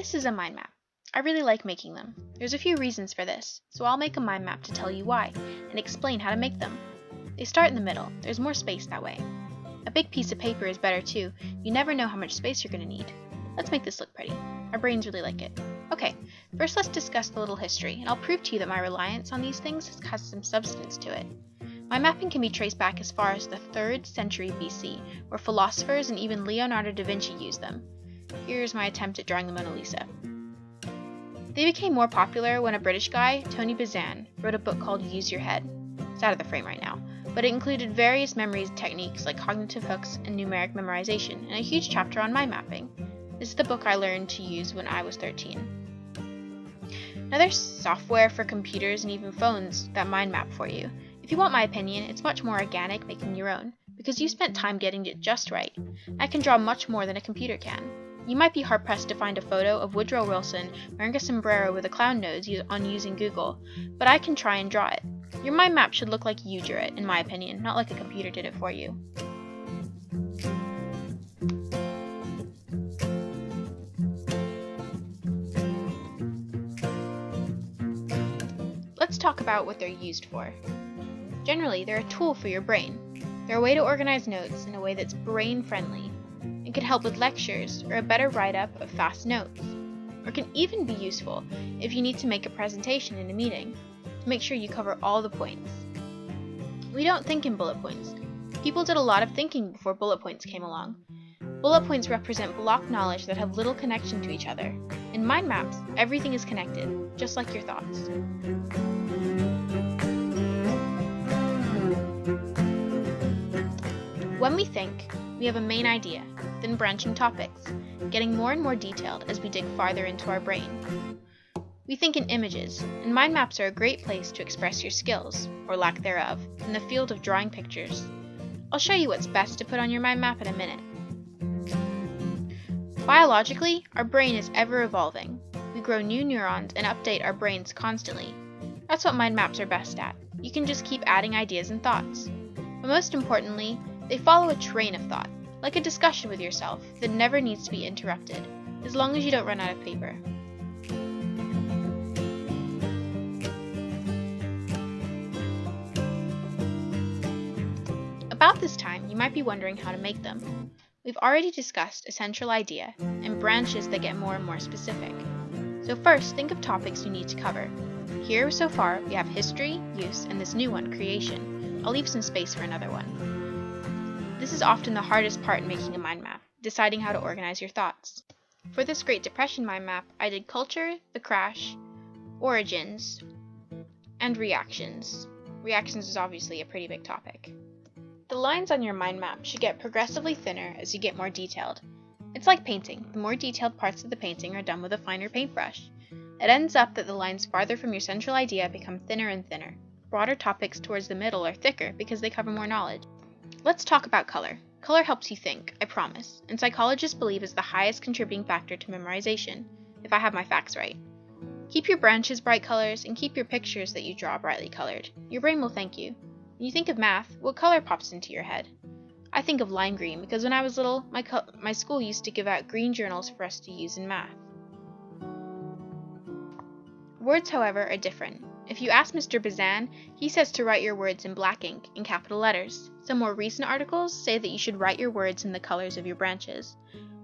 This is a mind map. I really like making them. There's a few reasons for this, so I'll make a mind map to tell you why, and explain how to make them. They start in the middle, there's more space that way. A big piece of paper is better too, you never know how much space you're going to need. Let's make this look pretty. Our brains really like it. Okay, first let's discuss the little history, and I'll prove to you that my reliance on these things has some substance to it. My mapping can be traced back as far as the 3rd century BC, where philosophers and even Leonardo da Vinci used them. Here's my attempt at drawing the Mona Lisa. They became more popular when a British guy, Tony Buzan, wrote a book called Use Your Head. It's out of the frame right now, but it included various memory techniques like cognitive hooks and numeric memorization, and a huge chapter on mind mapping. This is the book I learned to use when I was 13. Now there's software for computers and even phones that mind map for you. If you want my opinion, it's much more organic making your own, because you spent time getting it just right. I can draw much more than a computer can. You might be hard-pressed to find a photo of Woodrow Wilson wearing a sombrero with a clown nose on using Google, but I can try and draw it. Your mind map should look like you drew it, in my opinion, not like a computer did it for you. Let's talk about what they're used for. Generally, they're a tool for your brain. They're a way to organize notes in a way that's brain-friendly. It can help with lectures or a better write-up of fast notes, or can even be useful if you need to make a presentation in a meeting to make sure you cover all the points. We don't think in bullet points. People did a lot of thinking before bullet points came along. Bullet points represent block knowledge that have little connection to each other. In mind maps, everything is connected, just like your thoughts. When we think, we have a main idea, then branching topics, getting more and more detailed as we dig farther into our brain. We think in images, and mind maps are a great place to express your skills, or lack thereof, in the field of drawing pictures. I'll show you what's best to put on your mind map in a minute. Biologically, our brain is ever evolving. We grow new neurons and update our brains constantly. That's what mind maps are best at. You can just keep adding ideas and thoughts. But most importantly, they follow a train of thought, like a discussion with yourself that never needs to be interrupted, as long as you don't run out of paper. About this time, you might be wondering how to make them. We've already discussed a central idea, and branches that get more and more specific. So first, think of topics you need to cover. Here, so far, we have history, use, and this new one, creation. I'll leave some space for another one. This is often the hardest part in making a mind map, deciding how to organize your thoughts. For this Great Depression mind map, I did culture, the crash, origins, and reactions. Reactions is obviously a pretty big topic. The lines on your mind map should get progressively thinner as you get more detailed. It's like painting. The more detailed parts of the painting are done with a finer paintbrush. It ends up that the lines farther from your central idea become thinner and thinner. Broader topics towards the middle are thicker because they cover more knowledge. Let's talk about color. Color helps you think, I promise, and psychologists believe is the highest contributing factor to memorization, if I have my facts right. Keep your branches bright colors and keep your pictures that you draw brightly colored. Your brain will thank you. When you think of math, what color pops into your head? I think of lime green because when I was little, my school used to give out green journals for us to use in math. Words, however, are different. If you ask Mr. Buzan, he says to write your words in black ink, in capital letters. Some more recent articles say that you should write your words in the colors of your branches.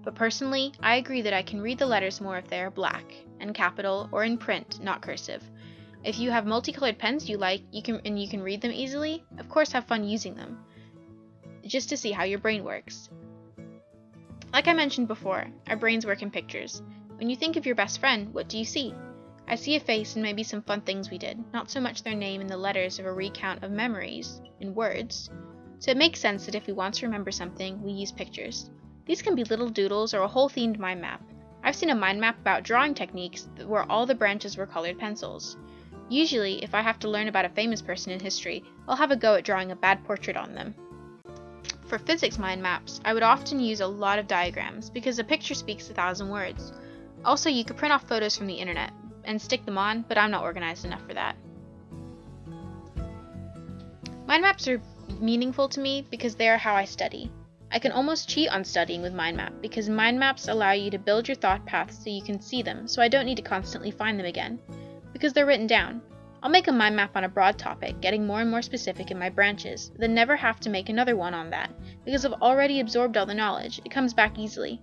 But personally, I agree that I can read the letters more if they are black, and capital, or in print, not cursive. If you have multicolored pens you like, you can read them easily, of course have fun using them, just to see how your brain works. Like I mentioned before, our brains work in pictures. When you think of your best friend, what do you see? I see a face and maybe some fun things we did, not so much their name and the letters of a recount of memories, in words. So it makes sense that if we want to remember something, we use pictures. These can be little doodles or a whole themed mind map. I've seen a mind map about drawing techniques where all the branches were colored pencils. Usually, if I have to learn about a famous person in history, I'll have a go at drawing a bad portrait on them. For physics mind maps, I would often use a lot of diagrams because a picture speaks 1,000 words. Also, you could print off photos from the internet and stick them on, but I'm not organized enough for that. Mind maps are meaningful to me because they are how I study. I can almost cheat on studying with mind map because mind maps allow you to build your thought paths so you can see them, so I don't need to constantly find them again, because they're written down. I'll make a mind map on a broad topic, getting more and more specific in my branches, then never have to make another one on that, because I've already absorbed all the knowledge. It comes back easily.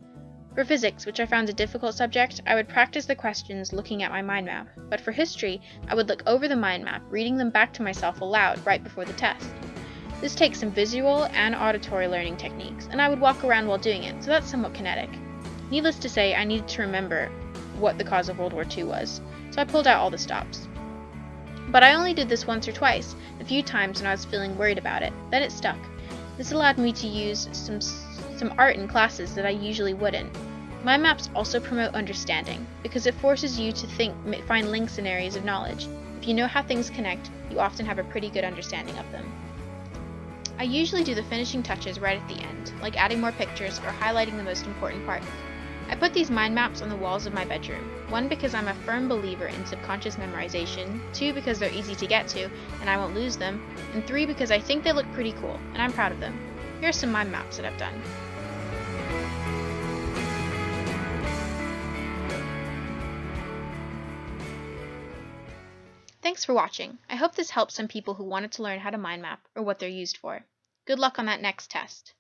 For physics, which I found a difficult subject, I would practice the questions looking at my mind map, but for history, I would look over the mind map, reading them back to myself aloud right before the test. This takes some visual and auditory learning techniques, and I would walk around while doing it, so that's somewhat kinetic. Needless to say, I needed to remember what the cause of World War II was, so I pulled out all the stops. But I only did this once or twice, a few times when I was feeling worried about it, then it stuck. This allowed me to use some art in classes that I usually wouldn't. Mind maps also promote understanding, because it forces you to find links in areas of knowledge. If you know how things connect, you often have a pretty good understanding of them. I usually do the finishing touches right at the end, like adding more pictures or highlighting the most important parts. I put these mind maps on the walls of my bedroom, 1 because I'm a firm believer in subconscious memorization, 2 because they're easy to get to and I won't lose them, and 3 because I think they look pretty cool and I'm proud of them. Here are some mind maps that I've done. Thanks for watching. I hope this helped some people who wanted to learn how to mind map or what they're used for. Good luck on that next test.